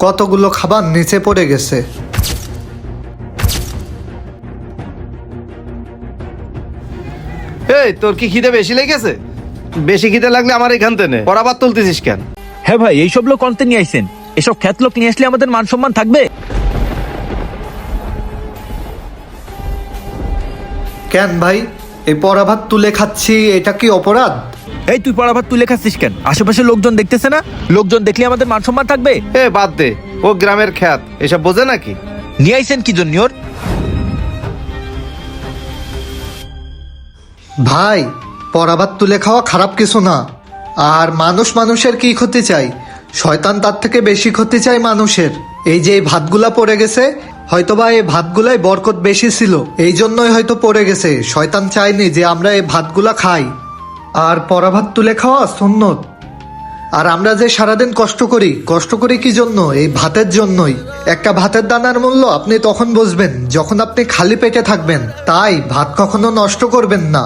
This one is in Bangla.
কতগুলো খাবার নিচে পড়ে গেছে। এই তোর কি খিদে বেশি লেগেছে? বেশি খিদে লাগলে আমার এখান থেকে নে। পরাবার তুলতেছিস কেন? হ্যাঁ ভাই, এইসব লোক অন্তে নিয়ে আইছেন। এসব খ্যাত লোক নিয়ে আসলে আমাদের মান সম্মান থাকবে? কেন ভাই, এই পরা ভাত তুলে খাচ্ছি, এটা কি অপরাধ? এই তুই পড়া ভাত তুলে খাচ্ছিস কেন? আশেপাশে লোকজন দেখতেছে না? লোকজন দেখলে আমাদের মান সম্মান থাকবে? এ বাদ দে, ও গ্রামের খ্যাত, এসব বোঝে নাকি? নিয়ে আইছেন কি জন্য ওর? ভাই, পরা ভাত তুলে খাওয়া খারাপ কিছু না। আর মানুষ মানুষের কি ক্ষতি চাই? শয়তান তার থেকে বেশি ক্ষতি চায় মানুষের। এই যে এই ভাতগুলা পড়ে গেছে, হয়তোবা এই ভাতগুলাই বরকত বেশি ছিল, এই জন্যই হয়তো পড়ে গেছে। শয়তান চায়নি যে আমরা এই ভাতগুলা খাই। আর পরা ভাত তুলে খাওয়া সুন্নত। আর আমরা যে সারাদিন কষ্ট করি কি জন্য? এই ভাতের জন্যই। একটা ভাতের দানার মূল্য আপনি তখন বুঝবেন যখন আপনি খালি পেটে থাকবেন। তাই ভাত কখনো নষ্ট করবেন না।